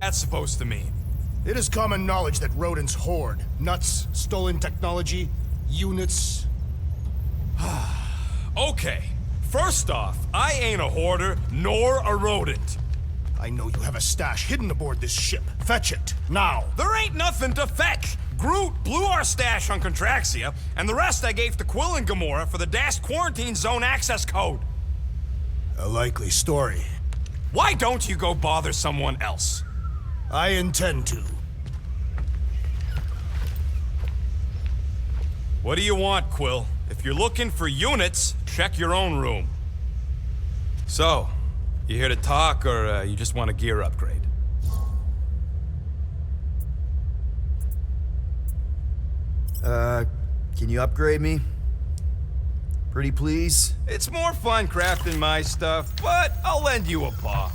That's supposed to mean? It is common knowledge that rodents hoard nuts, stolen technology, units. Okay. First off, I ain't a hoarder, nor a rodent. I know you have a stash hidden aboard this ship. Fetch it, now. There ain't nothing to fetch. Groot blew our stash on Contraxia, and the rest I gave to Quill and Gamora for the dash quarantine zone access code. A likely story. Why don't you go bother someone else? I intend to. What do you want, Quill? If you're looking for units, check your own room. So, you here to talk, or you just want a gear upgrade? Can you upgrade me? Pretty please? It's more fun crafting my stuff, but I'll lend you a paw.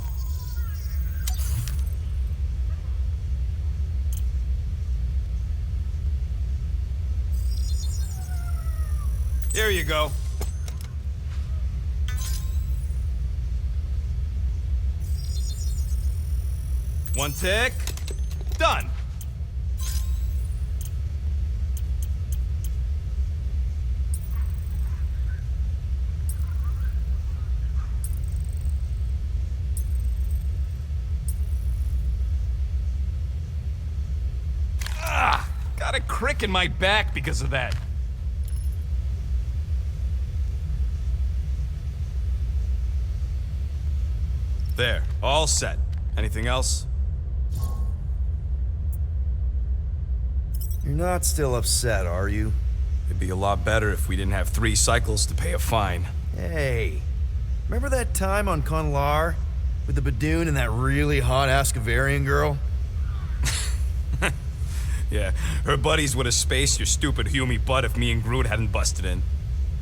Here you go. One tick. Done. Got a crick in my back because of that. There, all set. Anything else? You're not still upset, are you? It'd be a lot better if we didn't have 3 cycles to pay a fine. Hey, remember that time on Conlar with the Badoon and that really hot Ascavarian girl? Yeah, her buddies would have spaced your stupid Hume butt if me and Groot hadn't busted in.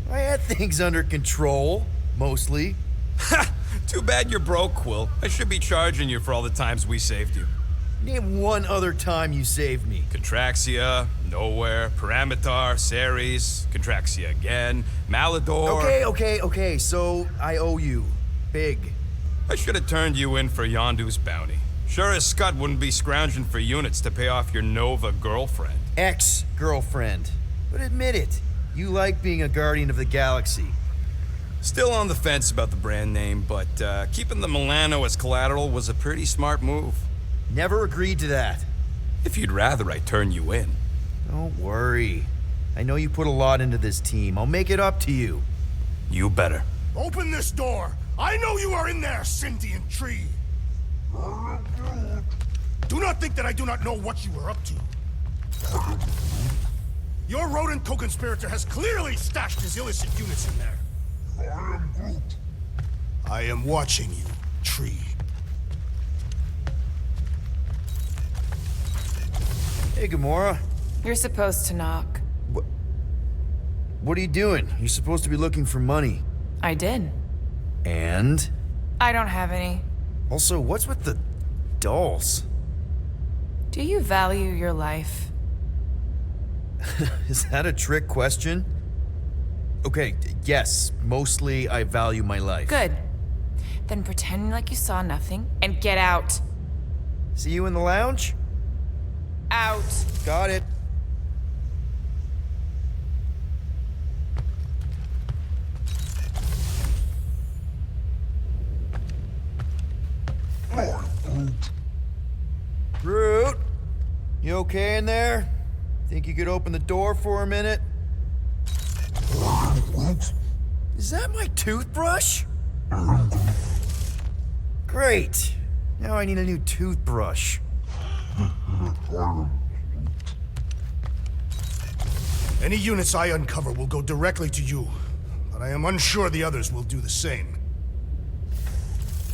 I had things under control, mostly. Ha! Too bad you're broke, Quill. I should be charging you for all the times we saved you. Name one other time you saved me. Contraxia, Nowhere, Paramitar, Ceres, Contraxia again, Malador... Okay, so I owe you. Big. I should have turned you in for Yondu's bounty. Sure as Scott wouldn't be scrounging for units to pay off your Nova girlfriend. Ex-girlfriend. But admit it, you like being a guardian of the galaxy. Still on the fence about the brand name, but keeping the Milano as collateral was a pretty smart move. Never agreed to that. If you'd rather I turn you in. Don't worry. I know you put a lot into this team. I'll make it up to you. You better. Open this door! I know you are in there, sentient tree! Do not think that I do not know what you are up to. Your rodent co-conspirator has clearly stashed his illicit units in there. I am watching you, tree. Hey, Gamora. You're supposed to knock. What are you doing? You're supposed to be looking for money. I did. And? I don't have any. Also, what's with the dolls? Do you value your life? Is that a trick question? Okay, yes, mostly I value my life. Good. Then pretend like you saw nothing and get out. See you in the lounge? Out. Got it. Groot, you okay in there? Think you could open the door for a minute? Is that my toothbrush? Great. Now I need a new toothbrush. Any units I uncover will go directly to you, but I am unsure the others will do the same.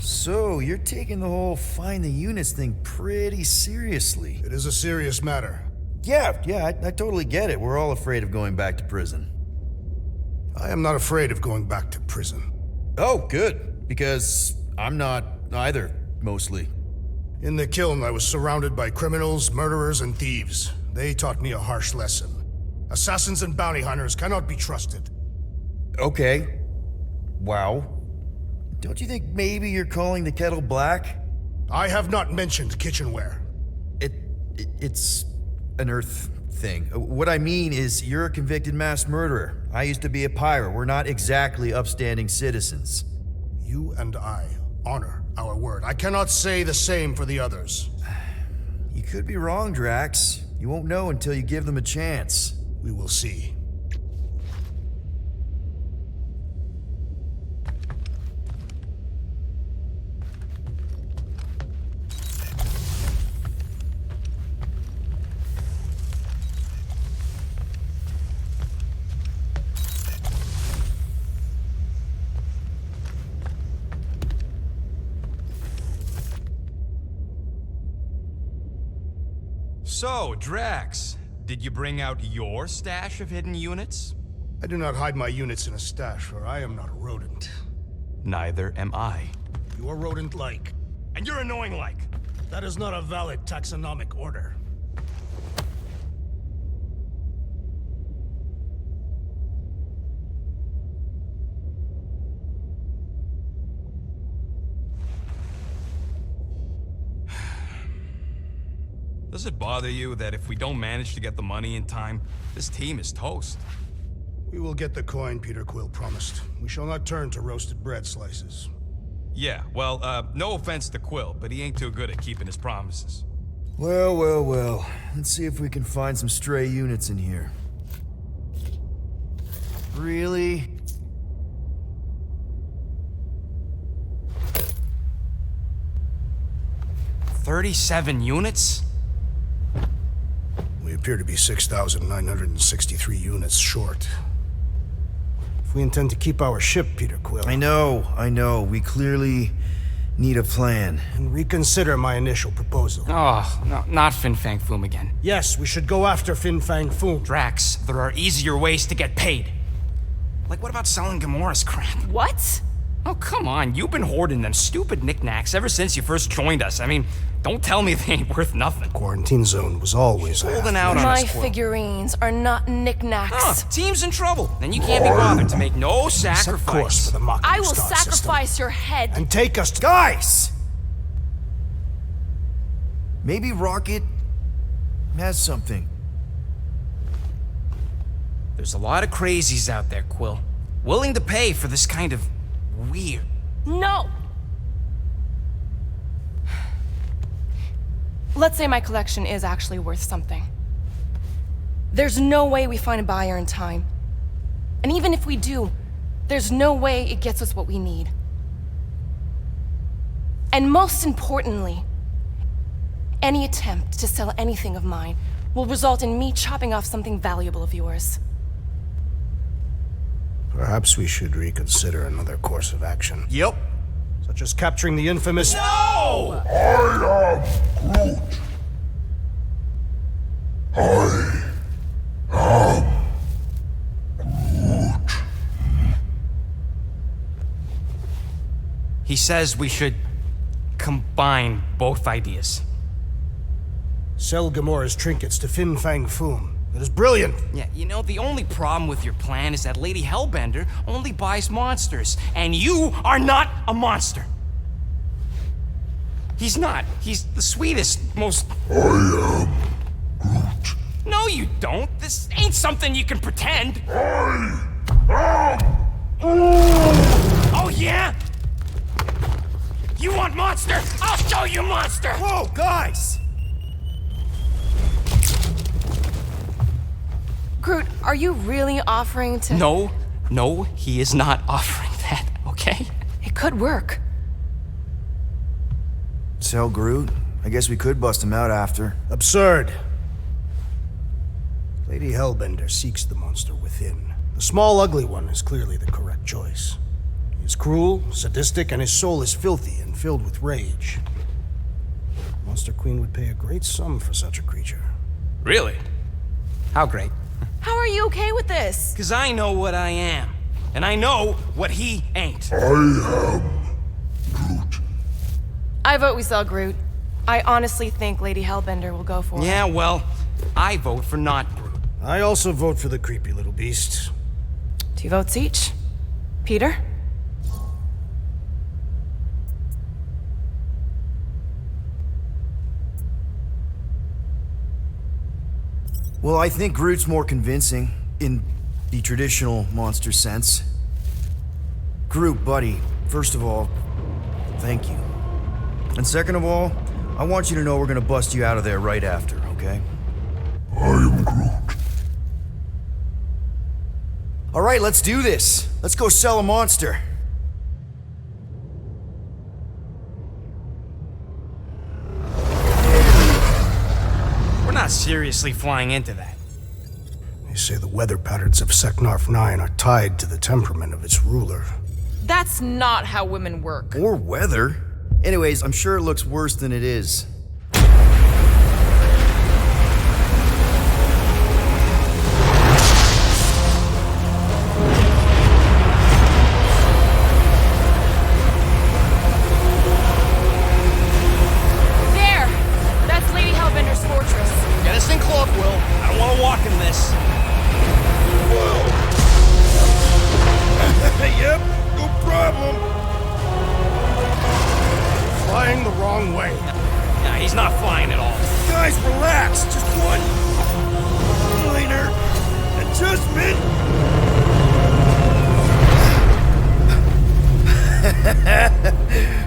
So, you're taking the whole find the units thing pretty seriously. It is a serious matter. Yeah, I totally get it. We're all afraid of going back to prison. I am not afraid of going back to prison. Oh, good. Because I'm not either, mostly. In the kiln, I was surrounded by criminals, murderers, and thieves. They taught me a harsh lesson. Assassins and bounty hunters cannot be trusted. Okay. Wow. Don't you think maybe you're calling the kettle black? I have not mentioned kitchenware. It's an Earth thing. What I mean is, you're a convicted mass murderer. I used to be a pirate. We're not exactly upstanding citizens. You and I honor our word. I cannot say the same for the others. You could be wrong, Drax. You won't know until you give them a chance. We will see. So, Drax, did you bring out your stash of hidden units? I do not hide my units in a stash, for I am not a rodent. Neither am I. You are rodent-like. And you're annoying like. That is not a valid taxonomic order. Does it bother you that if we don't manage to get the money in time, this team is toast? We will get the coin Peter Quill promised. We shall not turn to roasted bread slices. Yeah, well, no offense to Quill, but he ain't too good at keeping his promises. Well. Let's see if we can find some stray units in here. Really? $37 units? We appear to be 6,963 units short. If we intend to keep our ship, Peter Quill, I know. We clearly need a plan. and reconsider my initial proposal. Oh, no, not Fin Fang Foom again. Yes, we should go after Fin Fang Foom. Drax, there are easier ways to get paid. Like, what about selling Gamora's crap? What? Oh, come on, you've been hoarding them stupid knickknacks ever since you first joined us. I mean, don't tell me they ain't worth nothing. Quarantine zone was always Holding out on My us, Quill. figurines are not knickknacks. Huh, team's in trouble. Then you can't be bothered to make no Set course sacrifice. for the Mocking I will Star system, sacrifice your head. and take us to... Guys! Maybe Rocket has something. There's a lot of crazies out there, Quill. Willing to pay for this kind of weird. No! Let's say my collection is actually worth something. There's no way we find a buyer in time. And even if we do, there's no way it gets us what we need. And most importantly, any attempt to sell anything of mine will result in me chopping off something valuable of yours. Perhaps we should reconsider another course of action. Yep. Such as capturing the infamous... No! He says we should combine both ideas. Sell Gamora's trinkets to Fin Fang Foom. That is brilliant. Yeah, you know, the only problem with your plan is that Lady Hellbender only buys monsters, and you are not a monster. He's not. He's the sweetest, most... I am Groot. No, you don't. This ain't something you can pretend. Oh, yeah? You want monster? I'll show you monster! Whoa, guys! Groot, are you really offering to... No, he is not offering that, okay? It could work. Sell Groot? I guess we could bust him out after. Absurd. Lady Hellbender seeks the monster within. The small, ugly one is clearly the correct choice. He is cruel, sadistic, and his soul is filthy and filled with rage. Monster Queen would pay a great sum for such a creature. Really? How great? How are you okay with this? Because I know what I am, and I know what he ain't. I vote we sell Groot. I honestly think Lady Hellbender will go for it. Yeah, well, I vote for not Groot. I also vote for the creepy little beast. 2 votes each. Peter? Well, I think Groot's more convincing, in the traditional monster sense. Groot, buddy, first of all, thank you. And second of all, I want you to know we're gonna bust you out of there right after, okay? I am Groot. Alright, let's do this. Let's go sell a monster. We're not seriously flying into that. They say the weather patterns of Seknarf 9 are tied to the temperament of its ruler. That's not how women work. Or weather. Anyways, I'm sure it looks worse than it is. There! That's Lady Hellbender's fortress. Get us in cloak, Will. I don't want to walk in this. Yep, no problem. Flying the wrong way. Nah, he's not flying at all. Guys, relax. Just one minor adjustment.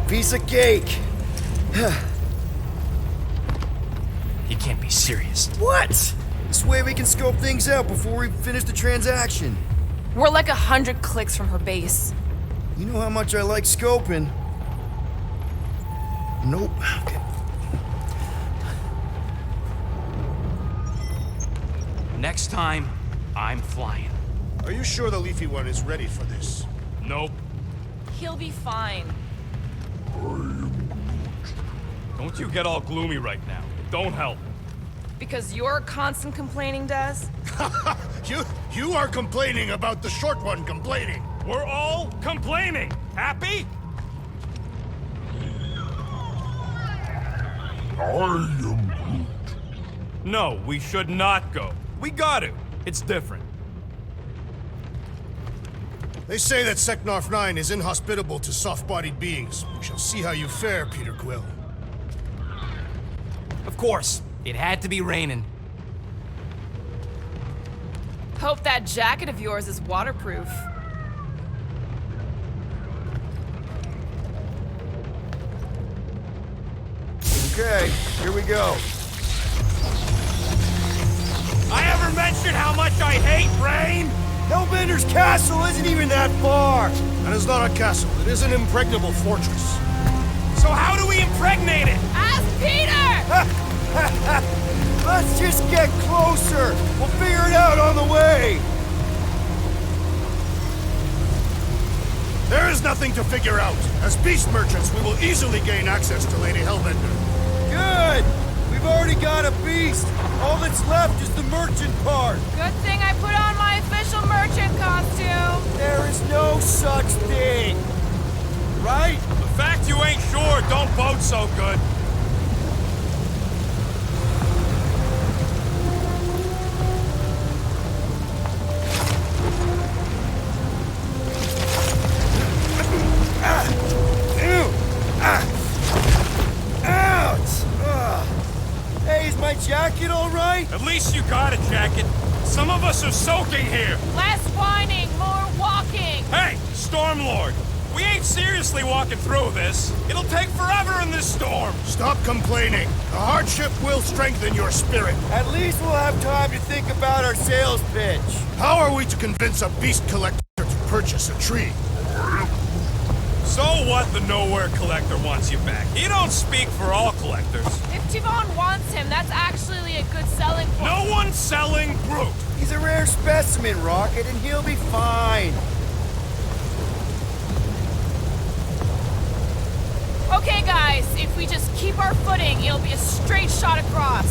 Piece of cake. You can't be serious. What? This way we can scope things out before we finish the transaction. We're like 100 clicks from her base. You know how much I like scoping. Nope. Okay. Next time, I'm flying. Are you sure the Leafy One is ready for this? Nope. He'll be fine. Don't you get all gloomy right now. Don't help. Because you're constant complaining, Des? You are complaining about the short one complaining. We're all complaining. Happy? I am Groot. No, we should not go. We got to. It's different. They say that Seknarf 9 is inhospitable to soft-bodied beings. We shall see how you fare, Peter Quill. Of course, it had to be raining. Hope that jacket of yours is waterproof. Okay, here we go. I ever mentioned how much I hate rain? Hellbender's castle isn't even that far. That is not a castle. It is an impregnable fortress. So how do we impregnate it? Ask Peter! Let's just get closer. We'll figure it out on the way. There is nothing to figure out. As beast merchants, we will easily gain access to Lady Hellbender. Good. We've already got a beast. All that's left is the merchant part. Good thing I put on my official merchant costume. There is no such thing. Right? The fact you ain't sure don't bode so good. Hey, is my jacket all right? At least you got a jacket. Some of us are soaking here. Less whining, more walking. Hey, Stormlord. We ain't seriously walking through this. It'll take forever in this storm. Stop complaining. The hardship will strengthen your spirit. At least we'll have time to think about our sales pitch. How are we to convince a beast collector to purchase a tree? So what the Nowhere Collector wants you back? He don't speak for all collectors. If Tivon wants him, that's actually a good selling point. No one's selling Groot. He's a rare specimen, Rocket, and he'll be fine. Okay, guys, if we just keep our footing, it'll be a straight shot across.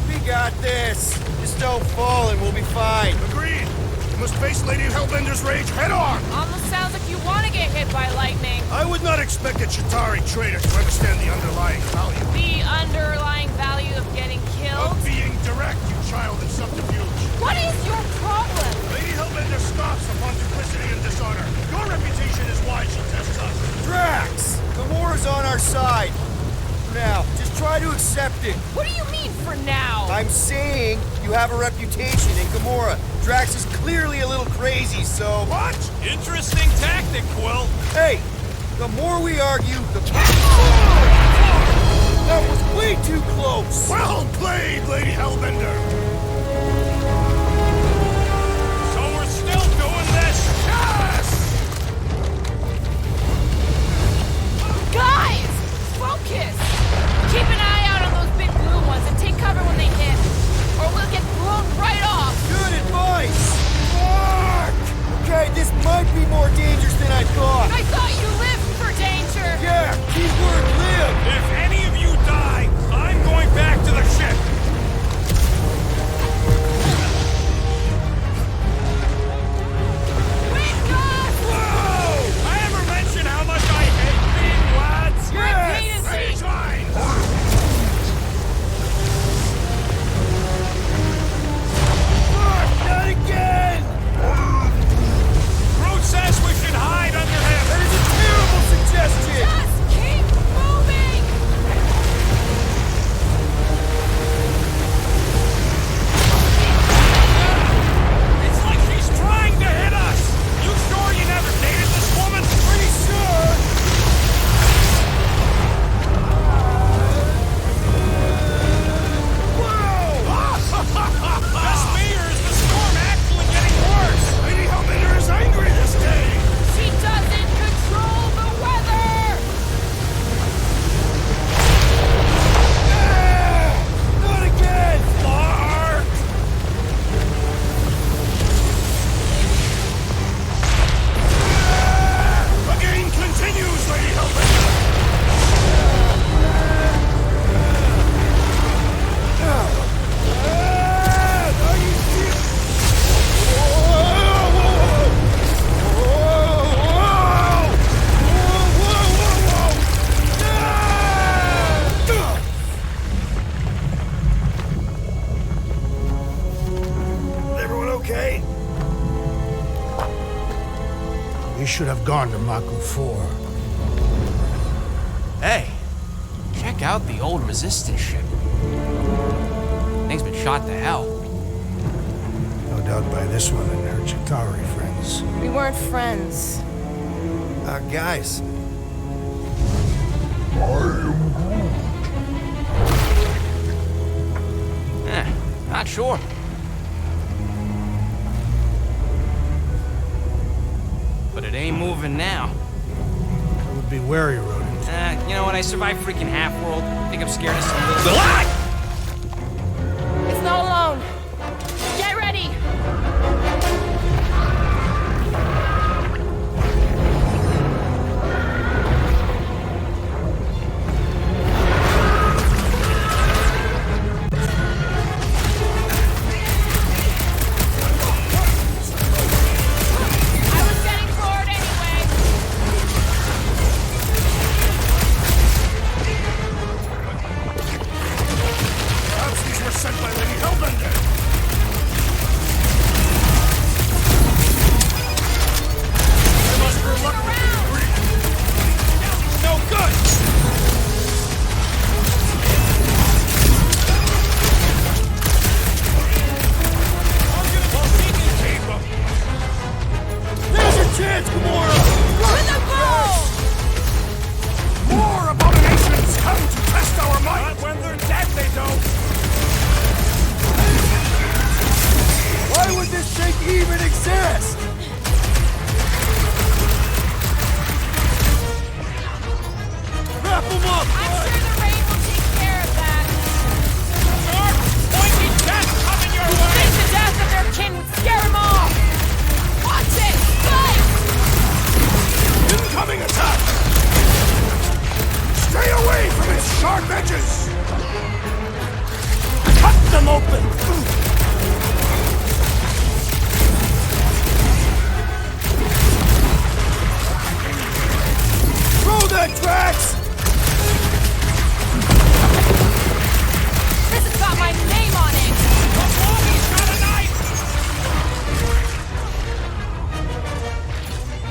We got this. Just don't fall and we'll be fine. Agreed. You must face Lady Hellbender's rage head on. Almost sounds like you want to get hit by lightning. I would not expect a Chitauri trader to understand the underlying value. The underlying value of getting killed? Of being direct, you child of subterfuge. What is your problem? Lady Hellbender scoffs upon duplicity and dishonor. Your reputation is why she tests us. Drax! The war is on our side. now. Just try to accept it. What do you mean for now? I'm saying you have a reputation in Gamora. Drax is clearly a little crazy, so... What? Interesting tactic, Quill. Hey, the more we argue, the... That was way too close! Well played, Lady Hellbender! So we're still doing this? Yes! Guys! Focus! Keep an eye out on those big blue ones and take cover when they hit. Or we'll get blown right off! Good advice! Fuck! Okay, this might be more dangerous than I thought. I thought you lived for danger! Yeah, keyword live! If any of you die, I'm going back to the ship. Wake up! Whoa! I ever mention how much I hate being lads? Repeatedly! Fuck, not again! Groot says we should hide under him. That is a terrible suggestion! Just keep moving! It's like she's trying to hit us. You sure you never dated this woman? Pretty sure! Just me, or is the storm actually getting worse? Lady Hellbender is angry this day! She doesn't control the weather! Not again! Mark! The game continues, Lady Hellbender! Are you serious? Everyone okay? We should have gone to Maku 4. Hey, check out the old Resistance ship. Thing's been shot to hell. No doubt by this one and her Chitauri friends. We weren't friends. Guys, Not sure. But it ain't moving now. I would be wary, Rodent. You know what? I survived freaking Half-World. I think I'm scared of some little... It's not alone. Get ready! I was getting bored anyway. Perhaps these were sent by Lady Hellbender! I must reluctantly agree. No good! there's your chance, Gamora! With the ball! More abominations come to test our might! Not when they're dead, they don't. Why would this thing even exist? Wrap 'em up! I'm sure the rain will take care of that. Mark, pointy death coming your way. Think the death of their kin would scare them off! Watch it! Fight! Incoming attack! Stay away from its sharp edges! Cut them open! Throw that, Drax! This has got my name on it! He's got a knife.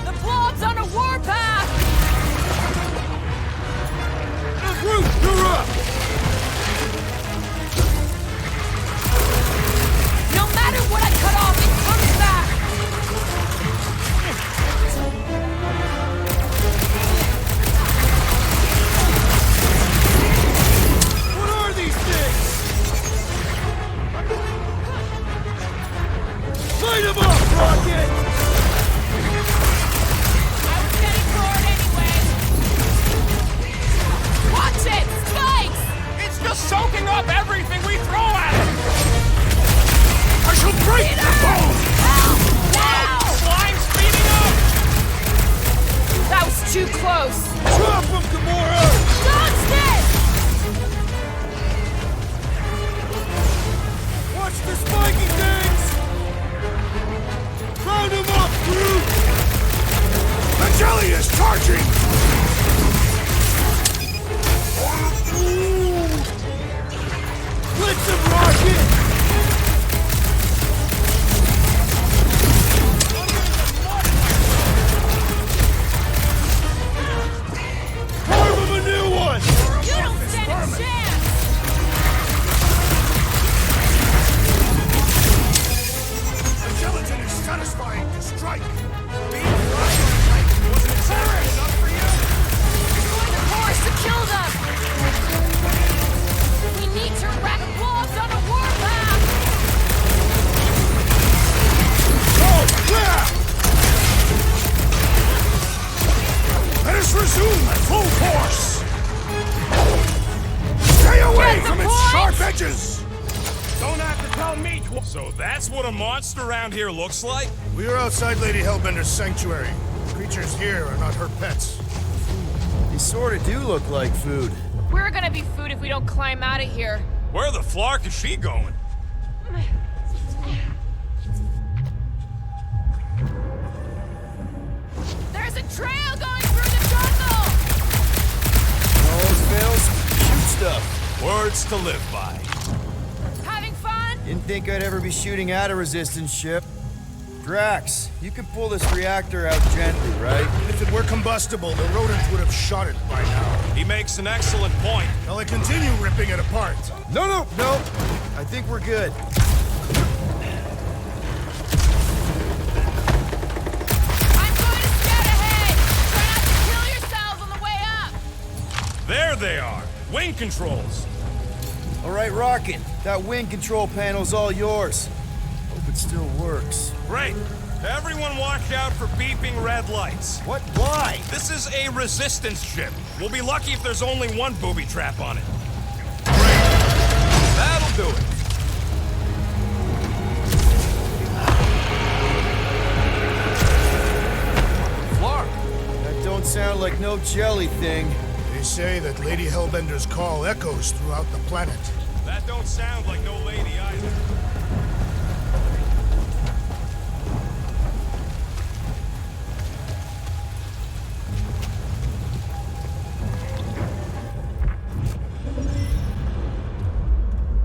The blob's on a warpath! Groot, you're up! up! No matter what I cut off, it comes back! What are these things? Light them up, Rocket! I was getting forward anyway. Watch it! Spikes! It's just soaking up everything we throw at it! I shall break the bone! Help! Now! Slime's speeding up! That was too close. Drop them, Gamora! Dodge this! Watch the spiky things! Round them up, Groot! The jelly is charging! Blitz him, Rocket! Form him a new one! You don't stand a chance! The gelatin is satisfying to strike! Force to kill them! We need to wreck wolves on a warpath! Oh, yeah! Let us resume at full force! Stay away Get the from its point! sharp edges! Don't have to tell me twice. So that's what a monster around here looks like? We are outside Lady Hellbender's sanctuary. Creatures here are not her pets. They sort of do look like food. We're gonna be food if we don't climb out of here. Where the flark is she going? There's a trail going through the jungle! Always fails. Shoot stuff. Words to live by. Having fun? Didn't think I'd ever be shooting at a resistance ship. Drax, you can pull this reactor out gently, right? If it were combustible, the rodents would have shot it by now. He makes an excellent point. Shall I continue ripping it apart? No. I think we're good. I'm going to scout ahead! Try not to kill yourselves on the way up! There they are. Wing controls. All right, Rocket. That wing control panel's all yours. Hope it still works. Great. Everyone watch out for beeping red lights. What? Why? This is a resistance ship. We'll be lucky if there's only one booby trap on it. Great. That'll do it. Flark. That don't sound like no jelly thing. They say that Lady Hellbender's call echoes throughout the planet. That don't sound like no lady either.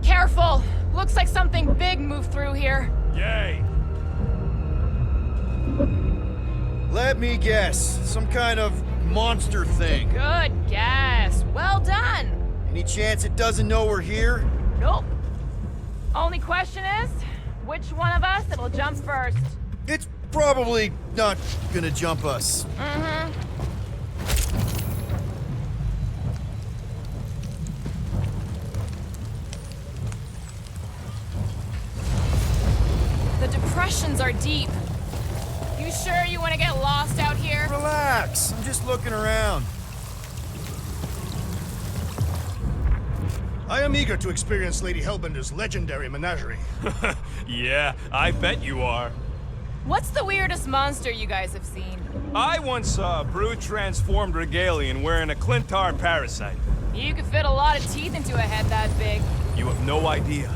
Careful! Looks like something big moved through here. Yay. Let me guess. Some kind of monster thing. Good guess. Well done. Any chance it doesn't know we're here? Nope. Only question is, which one of us it'll jump first? It's probably not gonna jump us. The depressions are deep. You sure you want to get lost out here? Relax. I'm just looking around. I am eager to experience Lady Hellbender's legendary menagerie. Yeah, I bet you are. What's the weirdest monster you guys have seen? I once saw a brood-transformed regalian wearing a Clintar parasite. You could fit a lot of teeth into a head that big. You have no idea.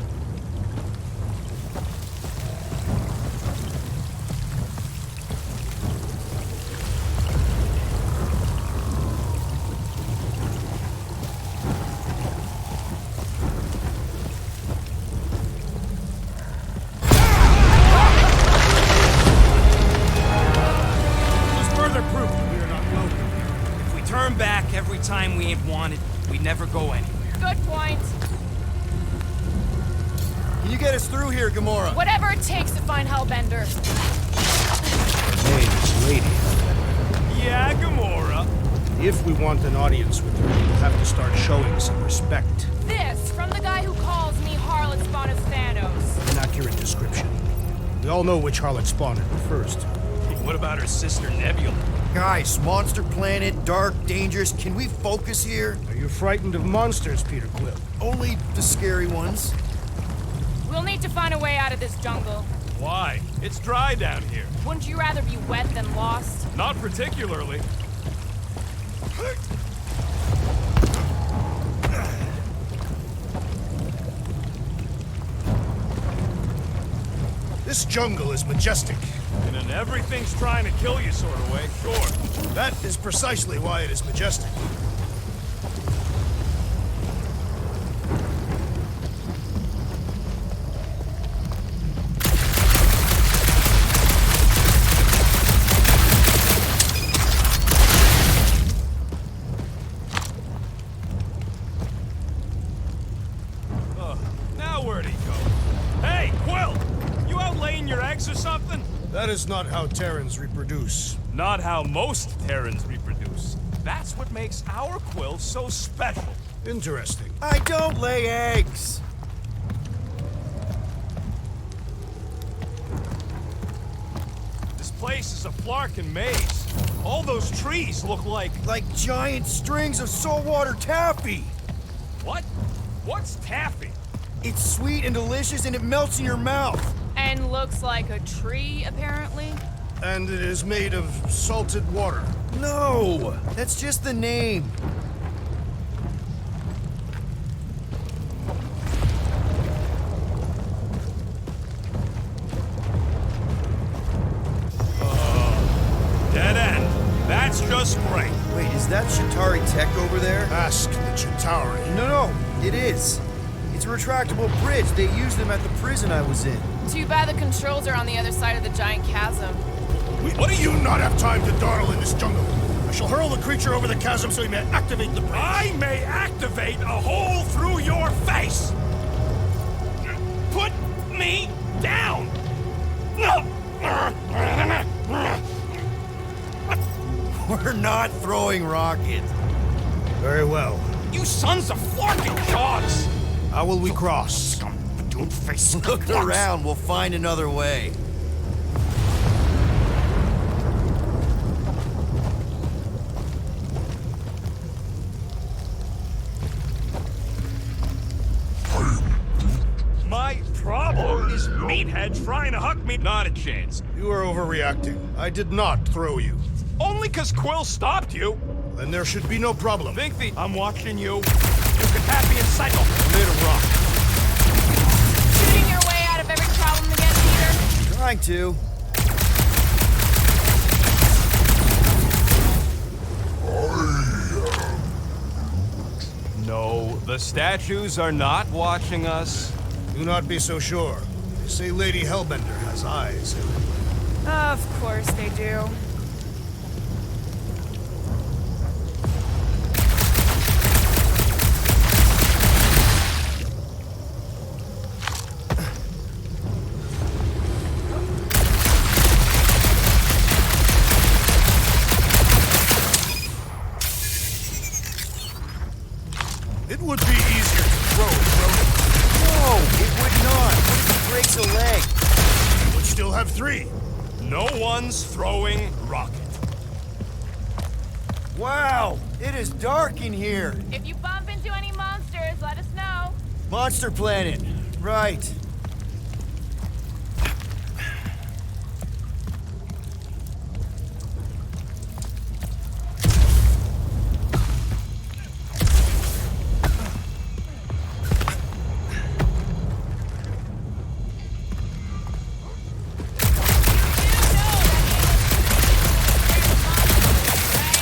Every time we ain't wanted, we never go anywhere. Good point. Can you get us through here, Gamora? Whatever it takes to find Hellbender. Her name is Lady Hellbender. Yeah, Gamora. If we want an audience with her, we'll have to start showing some respect. This from the guy who calls me Harlot Spawn of Thanos. An accurate description. We all know which harlot spawned it first. What about her sister Nebula? Guys, monster planet, dark, dangerous. Can we focus here? Are you frightened of monsters, Peter Quill? Only the scary ones. We'll need to find a way out of this jungle. Why? It's dry down here. Wouldn't you rather be wet than lost? Not particularly. This jungle is majestic. In an everything's trying to kill you sort of way, sure. That is precisely why it is majestic. Now where'd he go? Hey, Quill! You out laying your eggs or something? That is not how Terrans reproduce. Not how most Terrans reproduce. That's what makes our Quill so special. Interesting. I don't lay eggs. This place is a Flarkin maze. All those trees look like... Like giant strings of saltwater taffy. What? What's taffy? It's sweet and delicious and it melts in your mouth. And looks like a tree, apparently. And it is made of salted water. No, that's just the name. Dead end. That's just great. Wait, is that Shatari tech over there? Ask the Chitauri. No, it is. It's a retractable bridge. They used them at the prison I was in. Too bad the controls are on the other side of the giant chasm. What do you not have time to dawdle in this jungle? I shall hurl the creature over the chasm so he may activate the bridge. I may activate a hole through your face! Put me down! We're not throwing rockets. Very well. You sons of Flarkin dogs! How will we cross? Look around, we'll find another way. My problem is meathead trying to huck me. Not a chance. You are overreacting. I did not throw you. Only 'cause Quill stopped you. Then there should be no problem. I'm watching you. You can happy and cycle. I made a rock. Shooting your way out of every problem again, Peter? Trying to. No, the statues are not watching us. Do not be so sure. They say Lady Hellbender has eyes. Of course they do. It would be easier to throw it. No, it would not. What if he breaks a leg? You would still have 3. No one's throwing rocket. Wow, it is dark in here. If you bump into any monsters, let us know. Monster planet. Right.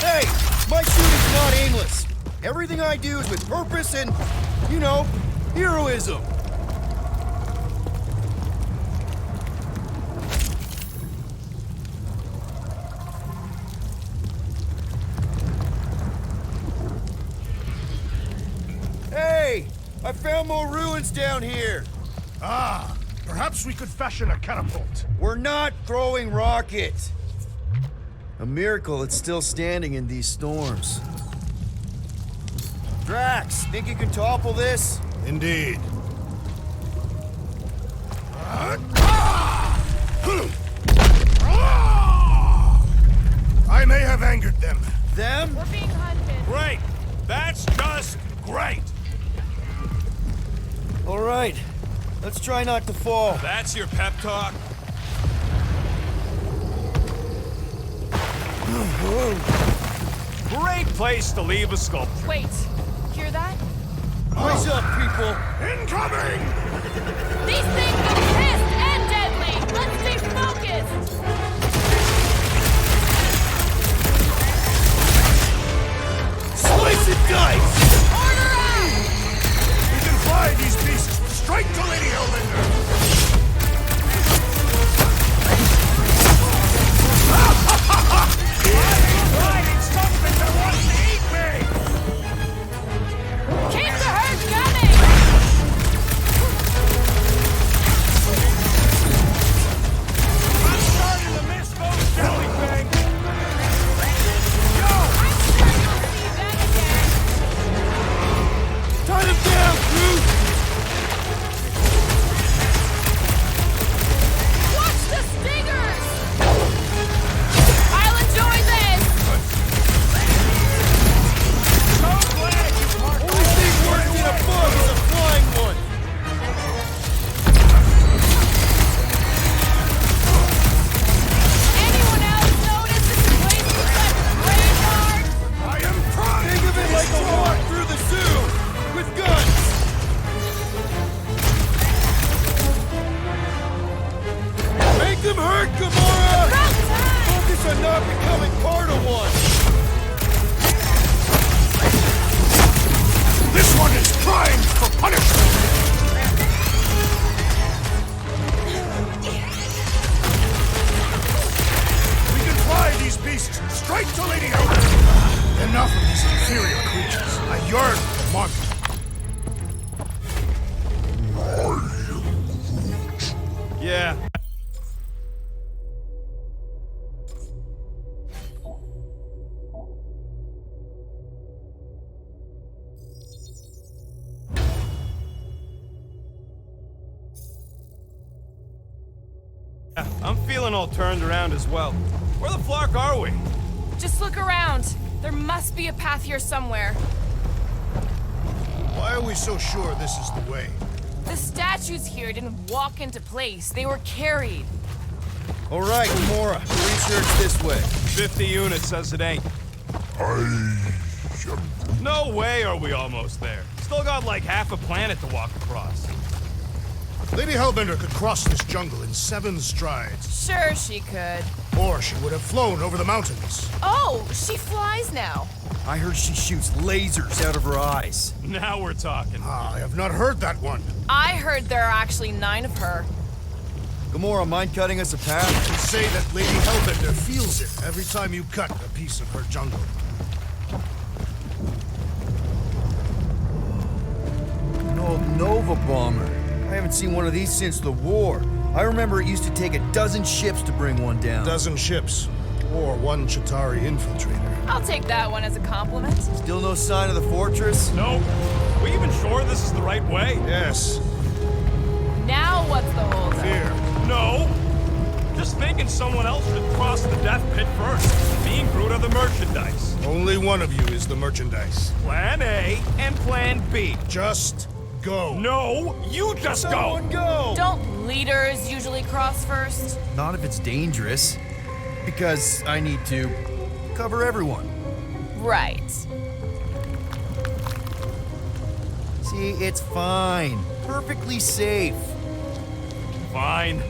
Hey, my shooting's not aimless. Everything I do is with purpose and, you know, heroism. Hey, Hey! I found more ruins down here! Ah, perhaps we could fashion a catapult. We're not throwing rockets! A miracle it's still standing in these storms. Drax, think you can topple this? Indeed. I may have angered them. Them? We're being hunted. Great! That's just great! Alright, let's try not to fall. That's your pep talk? Great place to leave a sculpture. Wait, hear that? Brace up, people! Incoming! These things are pissed and deadly! Let's stay focused! Slice and dice! Order out! We can fly these beasts straight to Lady Hellbender! Riding something that wants to eat me! Keep the herd coming! I'm starting to miss those jellyfings! I'm sure you'll see them again. Tie them down, Groot! Watch the stingers! I'll enjoy this! So glad you parked Only thing worse than a bug is a flying one! Anyone else notice this place looks like a graveyard? I am trying! Think of it like a walk through the zoo! With guns! Make them hurt, Gamora! About time! Focus on not becoming part of one! This one is crying for punishment! We can fly these beasts straight to Lady Hellbender! Enough of these inferior creatures. I yearn for monsters. Yeah. I'm feeling all turned around as well. Where the flark are we? Just look around. There must be a path here somewhere. Why are we so sure this is the way? The statues here didn't walk into place. They were carried. Alright, Gamora, research this way. 50 units says it ain't. No way are we almost there. Still got like half a planet to walk across. Lady Hellbender could cross this jungle in 7 strides. Sure she could. Or she would have flown over the mountains. Oh, she flies now. I heard she shoots lasers out of her eyes. Now we're talking. I have not heard that one. I heard there are actually 9 of her. Gamora, mind cutting us a path? They say that Lady Hellbender feels it every time you cut a piece of her jungle. An old Nova bomber. I haven't seen one of these since the war. I remember it used to take a dozen ships to bring one down. 12 ships. Or 1 Chitauri infiltrator. I'll take that one as a compliment. Still no sign of the fortress? Nope. We even sure this is the right way? Yes. Now what's the holdup? Fear. No. Just thinking someone else should cross the death pit first. Me and Groot are the merchandise. Only one of you is the merchandise. Plan A and Plan B. Just go. No, you just Someone go. go! Don't leaders usually cross first? Not if it's dangerous. Because I need to cover everyone. Right. See, it's fine. Perfectly safe. Fine.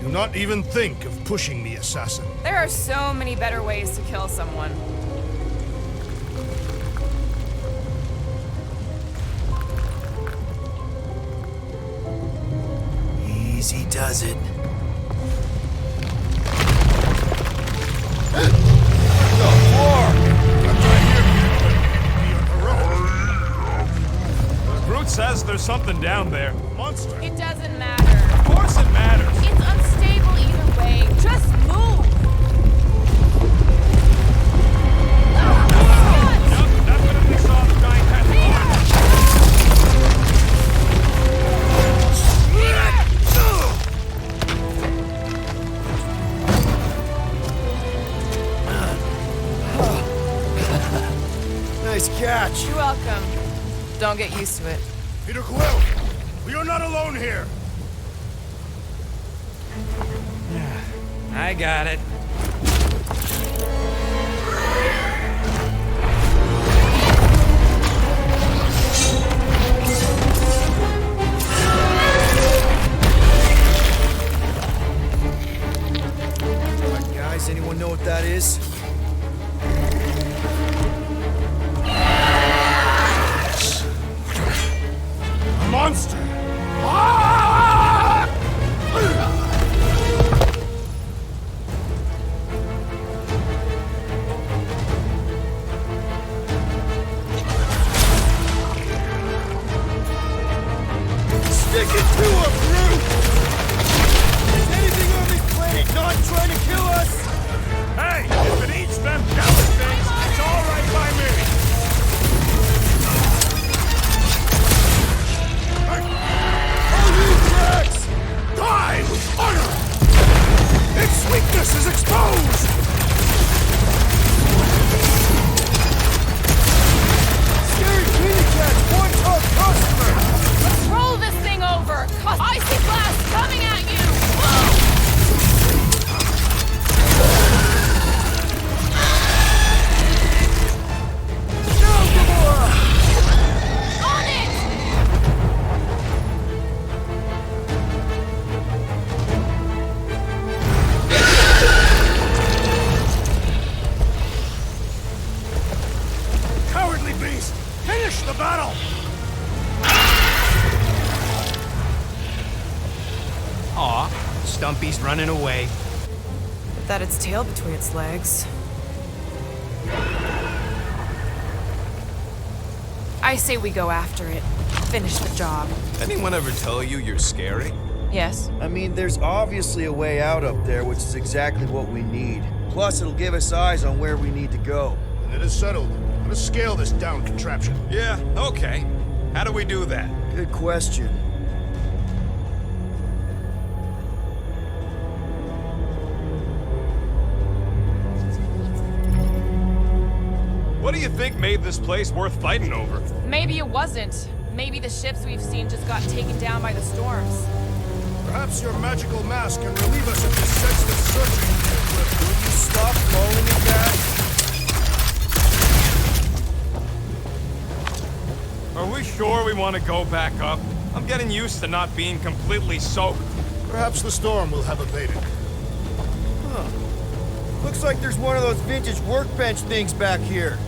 Do not even think of pushing me, assassin. There are so many better ways to kill someone. Easy does it. suit says there's something down there. Monster! It doesn't matter. Of course it matters. It's unstable either way. Just move! Yep, definitely saw the giant head. Nice catch. You're welcome. Don't get used to it. Peter Quill! We are not alone here! I got it. Guys, anyone know what that is? A monster! Ah! Stick it to him, Groot! Is anything on this planet not trying to kill us? Hey, if it eats them gallant things, it's all right by me! Oh, you Drax! Die with honor! Its weakness is exposed! Scary kitty cat, one-top customer! Let's roll this thing over! Icy blast coming at you! Whoa! No, Gamora! On it! Cowardly beast! Finish the battle! Aw, Stumpy's running away. That its tail between its legs. I say we go after it. Finish the job. Anyone ever tell you you're scary? Yes? I mean, there's obviously a way out up there, which is exactly what we need. Plus, it'll give us eyes on where we need to go. And it is settled. Let's scale this down contraption. Yeah, okay. How do we do that? Good question. What do you think made this place worth fighting over? Maybe it wasn't. Maybe the ships we've seen just got taken down by the storms. Perhaps your magical mask can relieve us of this senseless searching. Will you stop calling it that? Are we sure we want to go back up? I'm getting used to not being completely soaked. Perhaps the storm will have abated. Looks like there's one of those vintage workbench things back here.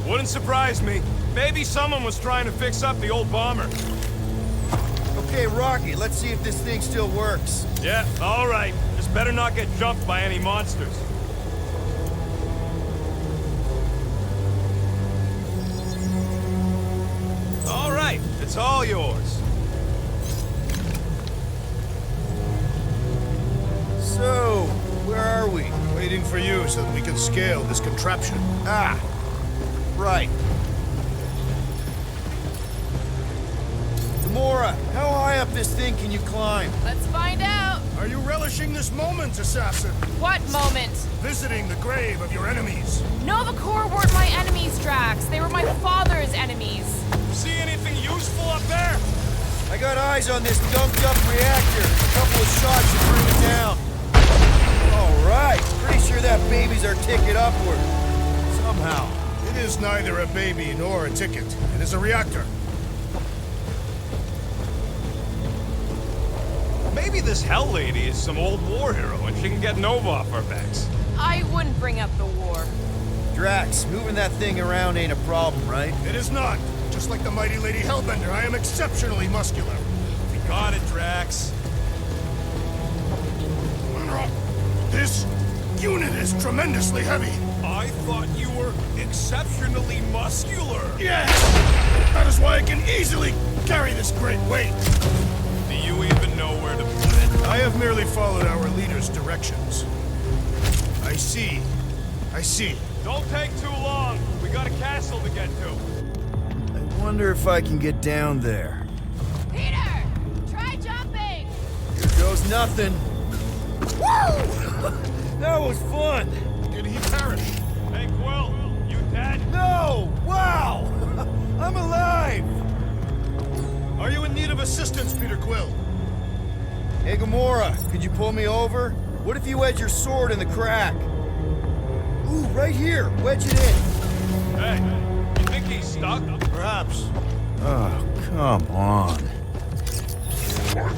Wouldn't surprise me. Maybe someone was trying to fix up the old bomber. Okay, Rocky, let's see if this thing still works. Yeah, all right. Just better not get jumped by any monsters. All right, it's all yours. So, where are we? Waiting for you so that we can scale this contraption. Ah, right. Gamora, how high up this thing can you climb? Let's find out. Are you relishing this moment, assassin? What moment? Visiting the grave of your enemies. Nova Corps weren't my enemies, Drax. They were my father's enemies. See anything useful up there? I got eyes on this dumped-up reactor. A couple of shots should bring it down. All right. Pretty sure that baby's our ticket upward. Somehow. It is neither a baby nor a ticket. It is a reactor. Maybe this Hell Lady is some old war hero and she can get Nova off our backs. I wouldn't bring up the war. Drax, moving that thing around ain't a problem, right? It is not. Just like the mighty Lady Hellbender, I am exceptionally muscular. We got it, Drax. This unit is tremendously heavy. I thought you were exceptionally muscular. Yes! That is why I can easily carry this great weight. Do you even know where to put it? I have merely followed our leader's directions. I see. I see. Don't take too long. We got a castle to get to. I wonder if I can get down there. Peter! Try jumping! Here goes nothing. Woo! That was fun! Did he perish? Hey, Quill, you dead? No! Wow! I'm alive! Are you in need of assistance, Peter Quill? Hey, Gamora, could you pull me over? What if you wedge your sword in the crack? Ooh, right here! Wedge it in! Hey, you think he's stuck? Perhaps. Oh, come on. Yeah.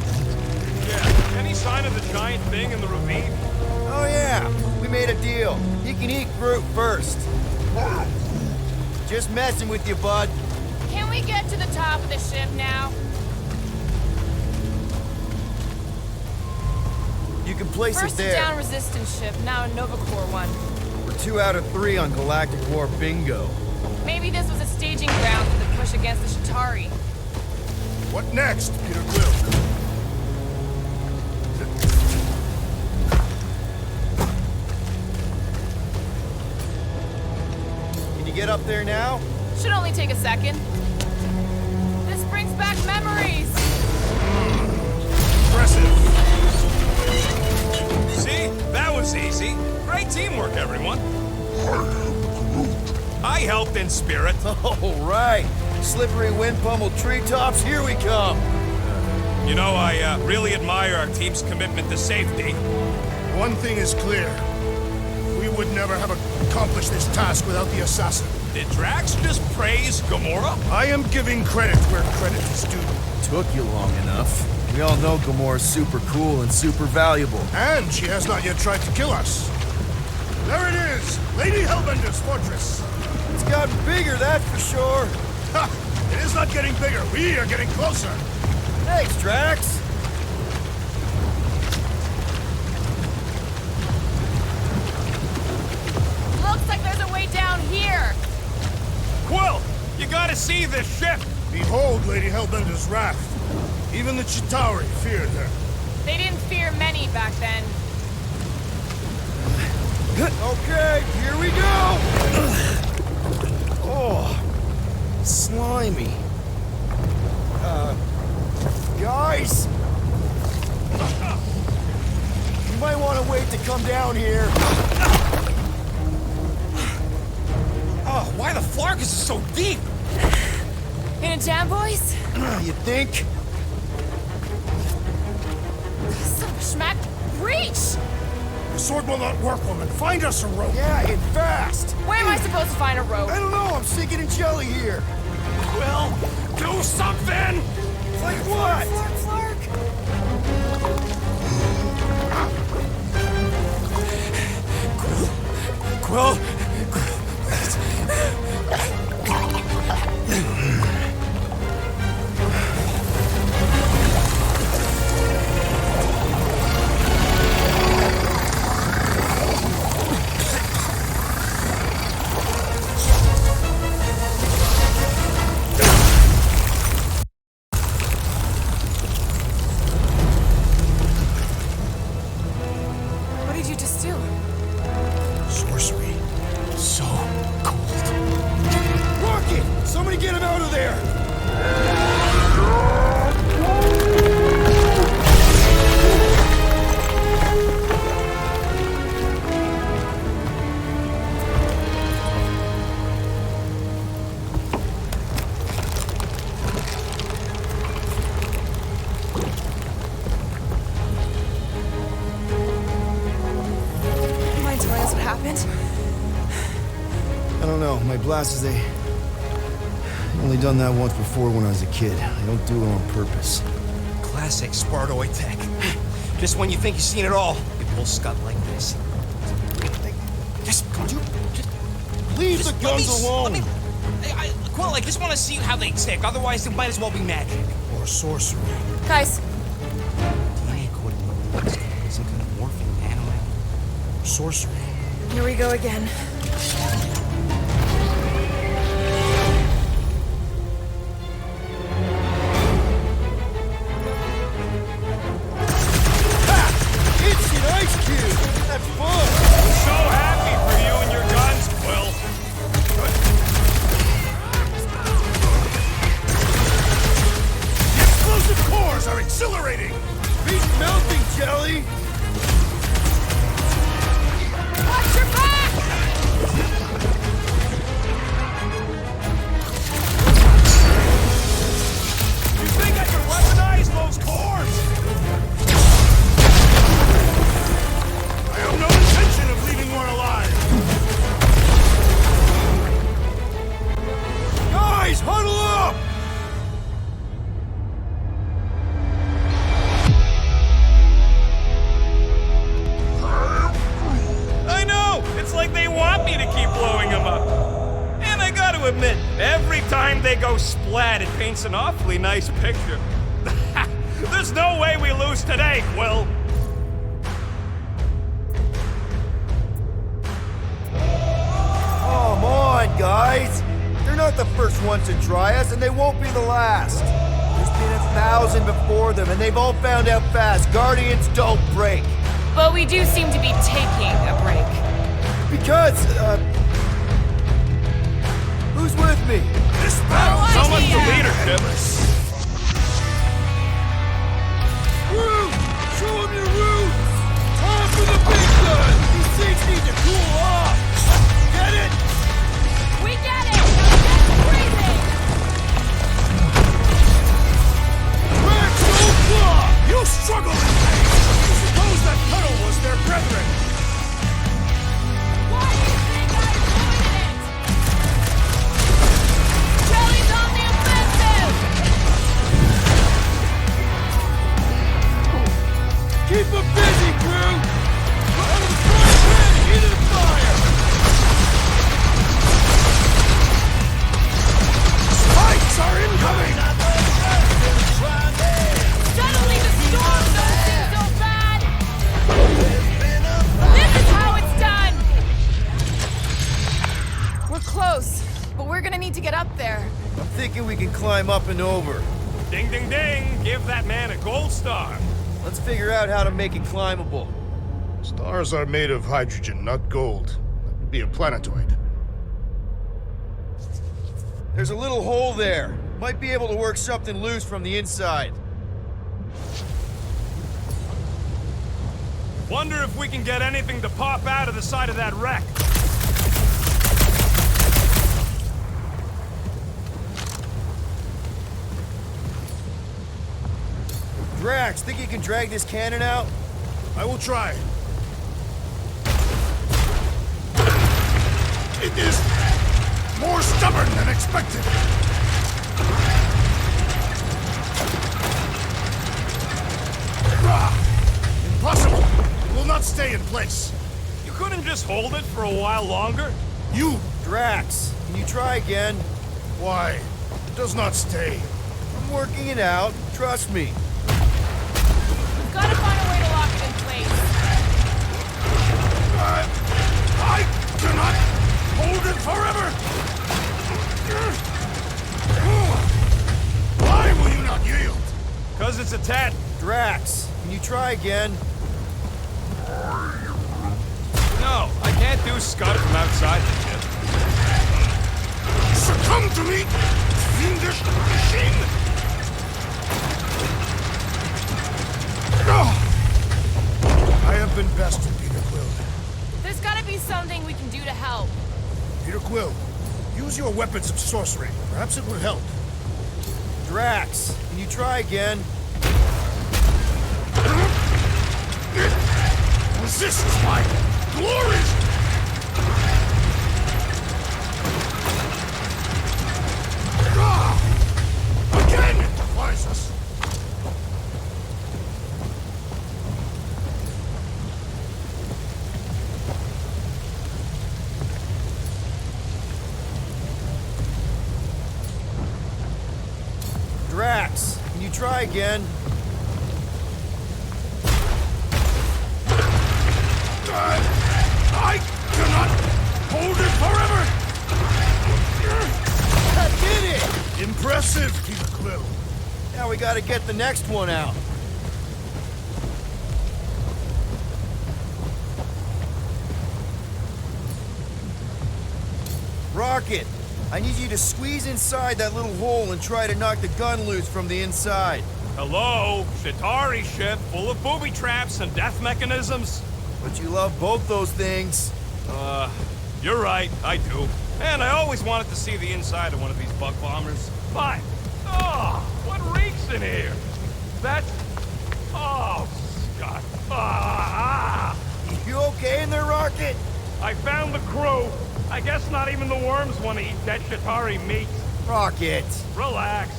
Any sign of the giant thing in the ravine? Oh yeah, we made a deal. You can eat Groot first. Just messing with you, bud. Can we get to the top of the ship now? You can place First it there. down resistance ship, now a Nova Corps one. We're 2 out of 3 on Galactic War bingo. Maybe this was a staging ground for the push against the Shatari. What next, Peter Quill? Can you get up there now? Should only take a second. This brings back memories! Impressive. See? That was easy. Great teamwork, everyone. I helped in spirit. All right. Slippery wind-pummeled treetops, here we come. You know, I really admire our team's commitment to safety. One thing is clear. We would never have accomplished this task without the assassin. Did Drax just praise Gamora? I am giving credit where credit is due. Took you long enough. We all know Gamora's super cool and super valuable. And she has not yet tried to kill us. There it is! Lady Hellbender's fortress! It's gotten bigger, that's for sure. Ha! It is not getting bigger. We are getting closer. Thanks, Drax. Looks like there's a way down here! Quill, you gotta see this ship. Behold Lady Hellbender's raft. Even the Chitauri feared her. They didn't fear many back then. Okay, here we go! Oh, slimy. Guys! You might want to wait to come down here. Oh, why the Flarkus is so deep? In a jam, boys? You think? Son of a schmack, reach! The sword will not work, woman. Find us a rope. Yeah, and fast! Where am I supposed to find a rope? I don't know, I'm sinking in jelly here. Quill, do something! Like what? Quill, What did you just do? Sorcery. So cold. Rocket! Somebody get him out of there! You mind telling us what happened? I don't know. My blasters, they only done that once before when I was a kid. I don't do it on purpose. Classic Spartoid tech. Just when you think you've seen it all, it will scud like this. Just, Leave just the guns alone! Quill, I just want to see how they tick. Otherwise, it might as well be magic. Or sorcery. Guys, DNA code. Some kind of morphing nano. sorcery. Here we go again. Instant ice cube! That's fun! So happy for you and your guns, Quill. The explosive cores are exhilarating! Beat melting, Jelly! Watch your back! You think I can weaponize those cores? I have no intention of leaving one alive! Guys, huddle up! I know! It's like they want me to keep blowing them up. And I gotta admit, every time they go splat, it paints an awfully nice picture. There's no way we lose today, Quill. Come on, guys! They're not the first ones to try us, and they won't be the last. There's been 1,000 before them, and they've all found out fast. Guardians don't break. But we do seem to be taking a break. Because, who's with me? This battle So much for idea. leadership. Roots! Show them your roots! Time for the big gun! These things need to cool off! Get it? We get it! Now get breathing! Rex, no claw! You struggle in pain! You suppose that tunnel was their brethren? Why do you think I avoided it? Jelly's on the offensive! Keep them busy, crew! Put on the frying pan and into the fire! Spikes are incoming! Suddenly the storm don't seem so bad! This is how it's done! We're close, but we're gonna need to get up there. I'm thinking we can climb up and over. Ding, ding, ding. Give that man a gold star. Let's figure out how to make it climbable. Stars are made of hydrogen, not gold. That would be a planetoid. There's a little hole there. Might be able to work something loose from the inside. Wonder if we can get anything to pop out of the side of that wreck. Drax, think you can drag this cannon out? I will try. It is more stubborn than expected. Ah, impossible! It will not stay in place. You couldn't just hold it for a while longer? You, Drax, can you try again? why, it does not stay. I'm working it out. Trust me. We've gotta find a way to lock it in place. I cannot hold it forever! Why will you not yield? Because it's a tat. Drax, can you try again? No, I can't do Scud from outside the ship. Succumb to me, fiendish machine! I have been bested, Peter Quill. There's gotta be something we can do to help. Peter Quill, use your weapons of sorcery. Perhaps it will help. Drax, can you try again? It resists my glories! Again, it defies us! Drax, can you try again? cannot hold it forever! I did it! Impressive, Peter Quill. Now we gotta get the next one out. Rocket, I need you to squeeze inside that little hole and try to knock the gun loose from the inside. Hello? Chitauri ship full of booby traps and death mechanisms? But you love both those things. You're right, I do. And I always wanted to see the inside of one of these bug bombers. But, what reeks in here? That's... Oh, Scott. You okay in there, Rocket? I found the crew. I guess not even the worms want to eat dead Chitauri meat. Rocket. Relax.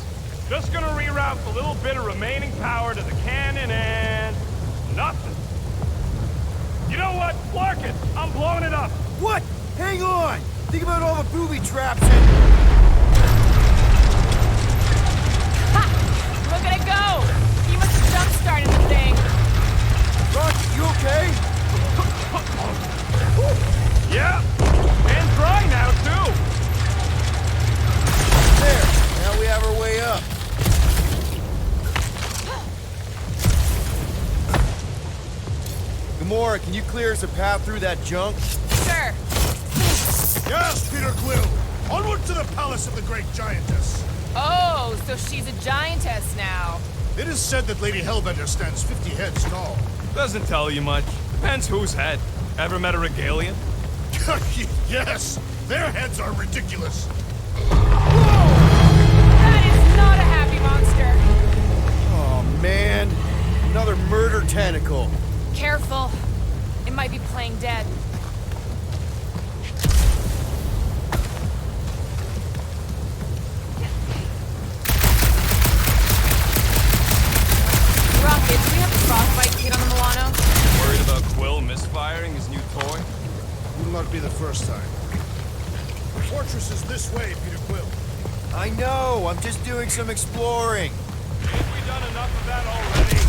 Just gonna reroute the little bit of remaining power to the cannon and... nothing. You know what? Flark it. I'm blowing it up. What? Hang on! Think about all the booby traps and... Ha! Look at it go! He must have jump-started the thing. Rocket, you okay? Yeah. And dry now, too. There. Now we have our way up. Gamora, can you clear us a path through that junk? Sure. Yes, Peter Quill! Onward to the palace of the great giantess! Oh, so she's a giantess now. It is said that Lady Hellbender stands 50 heads tall. Doesn't tell you much. Depends whose head. Ever met a regalian? Yes! Their heads are ridiculous! That is not a happy monster. Oh, man. Another murder tentacle. Careful. It might be playing dead. Rocket, do we have a frostbite kit on the Milano? Worried about Quill misfiring his new toy? Will not be the first time. The fortress is this way, Peter Quill. I know. I'm just doing some exploring. Ain't we done enough of that already?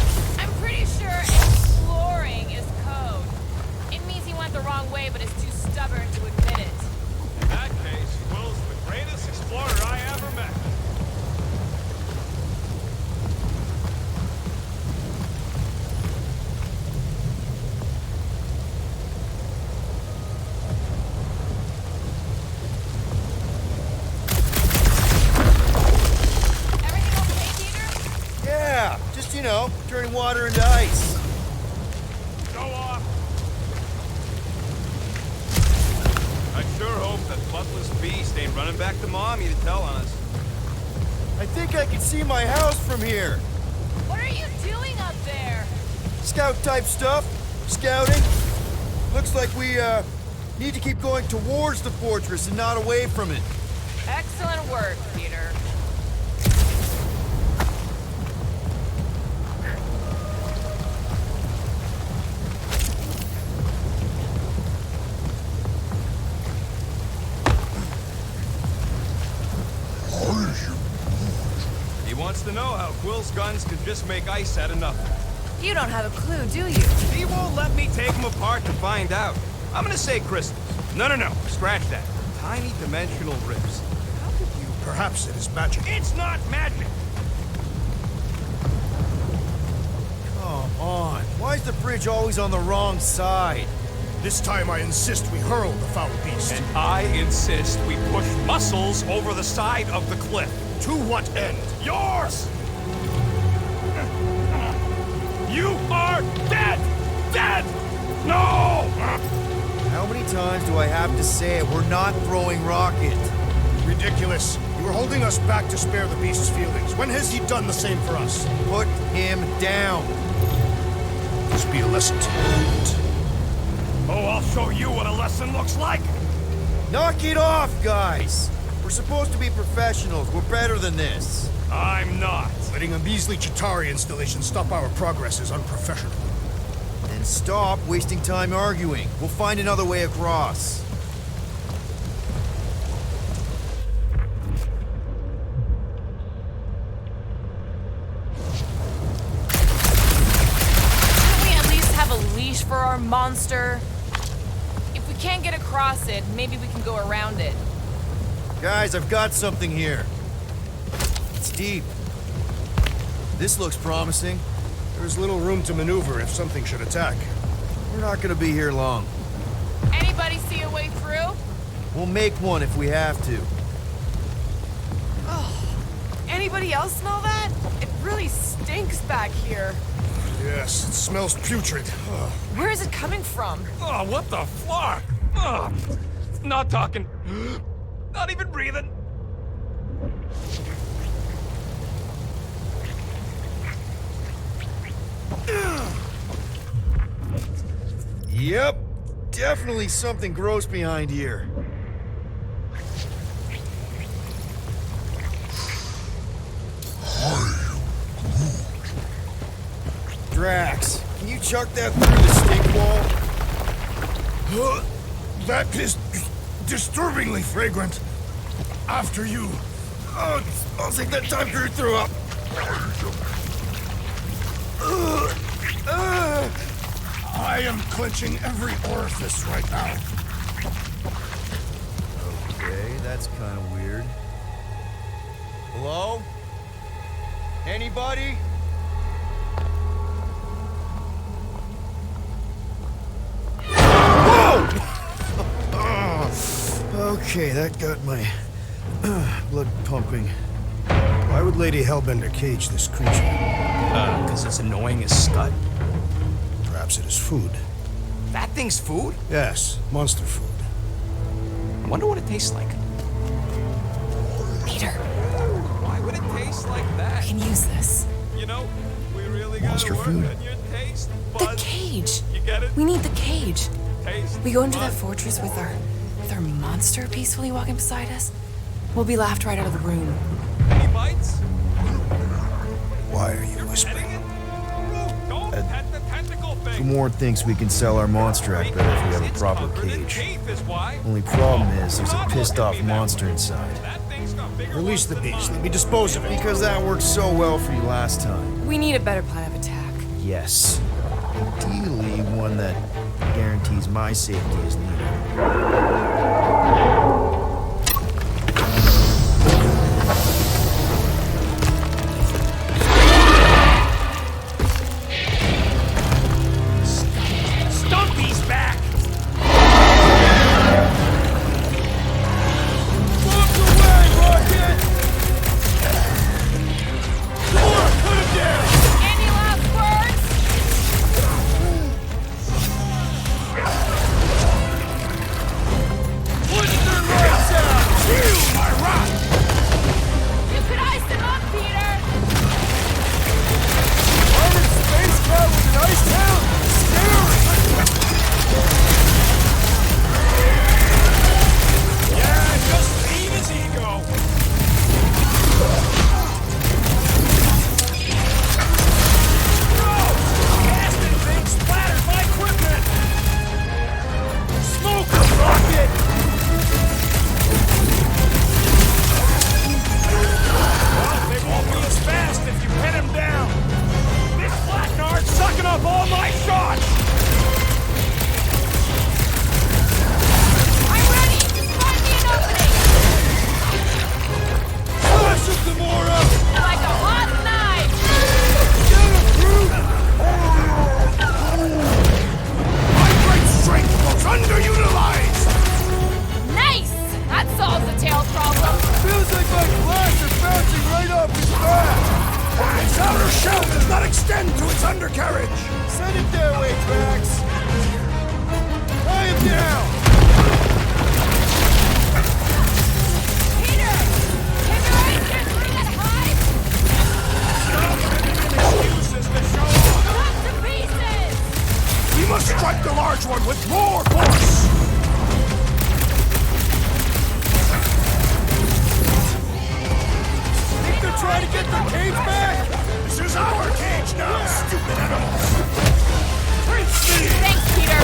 I'm pretty sure exploring is code. It means he went the wrong way, but is too stubborn to admit it. In that case, Quill's the greatest explorer I ever met. Everything okay, Peter? Yeah, just, you know, turning water into ice. Go off. I sure hope that buttless beast ain't running back to Mommy to tell on us. I think I can see my house from here. What are you doing up there? Scout-type stuff. Scouting. Looks like we, need to keep going towards the fortress and not away from it. Excellent work, Peter. He wants to know how Quill's guns can just make ice out of nothing. You don't have a clue, do you? He won't let me take them apart to find out. I'm gonna say crystals. No, scratch that. Tiny dimensional rips. How could you... Perhaps it is magic. It's not magic! Come on. Why is the bridge always on the wrong side? This time I insist we hurl the foul beast. And I insist we push muscles over the side of the cliff. To what end? Yours! You are dead! Dead! No! How many times do I have to say it? We're not throwing Rocket. Ridiculous. You were holding us back to spare the beast's feelings. When has he done the same for us? Put him down. This be a lesson to you. Oh, I'll show you what a lesson looks like! Knock it off, guys. We're supposed to be professionals. We're better than this. I'm not. Letting a measly Chitauri installation stop our progress is unprofessional. Then stop wasting time arguing. We'll find another way across. Shouldn't we at least have a leash for our monster? If we we can't get across it, maybe we can go around it. Guys, I've got something here. It's deep. This looks promising. There's little room to maneuver if something should attack. We're not gonna be here long. Anybody see a way through? We'll make one if we have to. Anybody else smell that? It really stinks back here. Yes, it smells putrid. Ugh. Where is it coming from? Oh, what the fuck? Oh, not talking. Not even breathing. Yep, definitely something gross behind here. Drax, can you chuck that through the stink wall? That is disturbingly fragrant. After you. Oh, I'll take that time for your throw up. I am clenching every orifice right now. Okay, that's kind of weird. Hello? Anybody? Okay, that got my blood pumping. Why would Lady Hellbender cage this creature? Because it's annoying as scut. Perhaps it is food. That thing's food? Yes, monster food. I wonder what it tastes like. Peter, Why would it taste like that? I can use this. You know, we really gotta Monster work food. on your taste The buds. cage. You get it? We need the cage. Taste We go into that buds. fortress with our monster peacefully walking beside us. We'll be laughed right out of the room. Any bites? Why are you Petting whispering? it? Root, don't pet the tentacle thing. Gamorn thinks we can sell our monster act better if we have a It's proper covered in cage. teeth is why. Only problem is there's a Stop pissed looking off at me that monster way. inside. That thing's got bigger Release ones the than beast. mine. Let me dispose of it. Because that worked so well for you last time. We need a better plan of attack. Yes. Ideally, one that guarantees my safety is needed. Stumpy's back! Any last words? You could ice him up, Peter! Yeah, just eat his ego. Gross! Bastard thing splattered my equipment! Smoke rocket! Well, they won't be as fast if you pin him down. This blacknard's sucking up all my shots! I'm ready! Find me an opening! Slash him, Gamora! Like a hot knife! My great strength goes underutilized! Nice! That solves the tail problem. Feels like my glass is bouncing right off his back! Its outer shell does not extend to its undercarriage! Send it their way, Drax! Tie him down! Peter! Can you always get through that hive? Excuses to show off. Cut to pieces! We must strike the large one with more force! Think they're trying to get their cage back? This is our cage now, stupid animals! Thanks, Peter.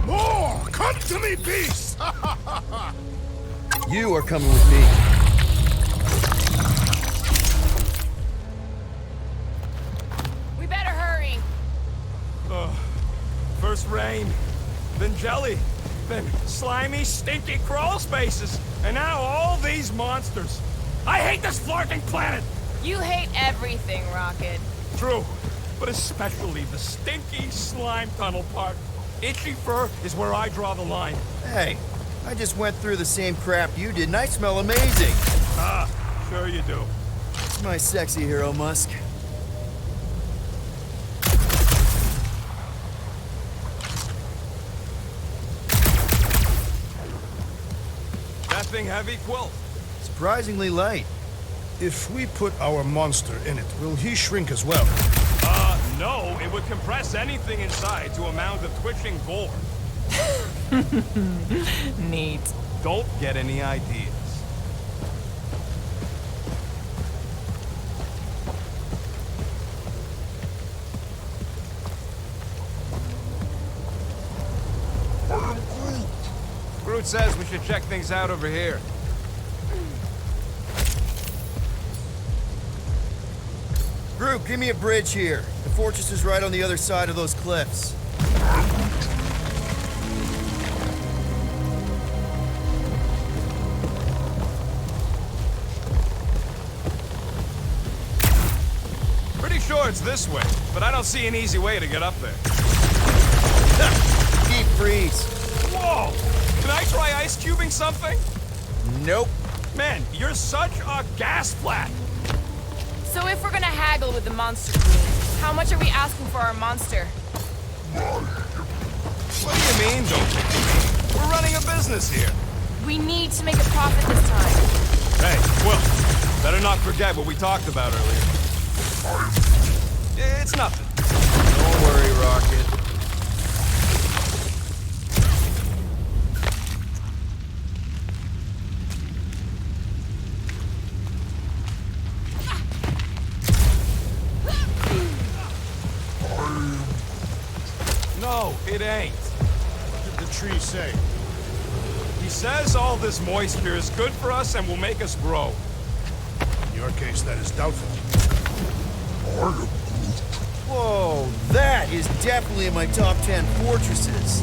More! Come to me, beast! You are coming with me. First rain, then jelly, then slimy, stinky crawl spaces, and now all these monsters. I hate this flarting planet! You hate everything, Rocket. True, but especially the stinky slime tunnel part. Itchy fur is where I draw the line. Hey, I just went through the same crap you did, and I smell amazing. Ah, sure you do. It's my sexy hero, Musk. That thing heavy, Quill? Surprisingly light. If we put our monster in it, will he shrink as well? No, it would compress anything inside to a mound of twitching gore. Neat. Don't get any ideas. Groot says we should check things out over here. Groot, give me a bridge here. The fortress is right on the other side of those cliffs. Pretty sure it's this way, but I don't see an easy way to get up there. Deep freeze. Whoa! Can I try ice cubing something? Nope. Man, you're such a gas flat! So if we're gonna haggle with the Monster Queen, how much are we asking for our monster? What do you mean, don't you? We're running a business here. We need to make a profit this time. Hey, Will, better not forget what we talked about earlier. It's nothing. Don't worry, Rocket. No, it ain't. What did the tree say? He says all this moisture is good for us and will make us grow. In your case, that is doubtful. Whoa, that is definitely in my top 10 fortresses.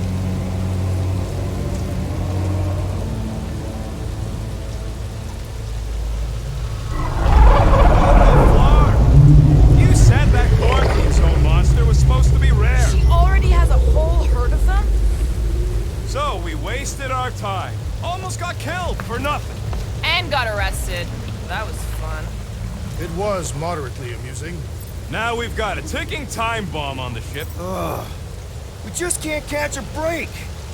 You said that Quarantine Zone monster was supposed to be rare. She already has a whole herd of them? So we wasted our time. Almost got killed for nothing. And got arrested. That was fun. It was moderately amusing. Now we've got a ticking time bomb on the ship. We just can't catch a break.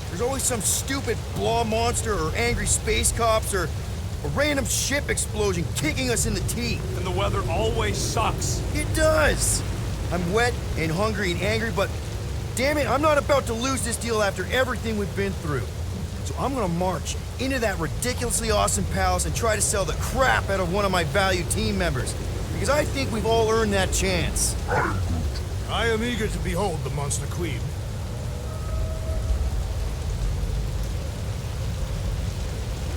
There's always some stupid blah monster or angry space cops or a random ship explosion kicking us in the teeth. And the weather always sucks. It does. I'm wet and hungry and angry, but damn it, I'm not about to lose this deal after everything we've been through. So I'm gonna march into that ridiculously awesome palace and try to sell the crap out of one of my valued team members. Because I think we've all earned that chance. I am eager to behold the Monster Queen.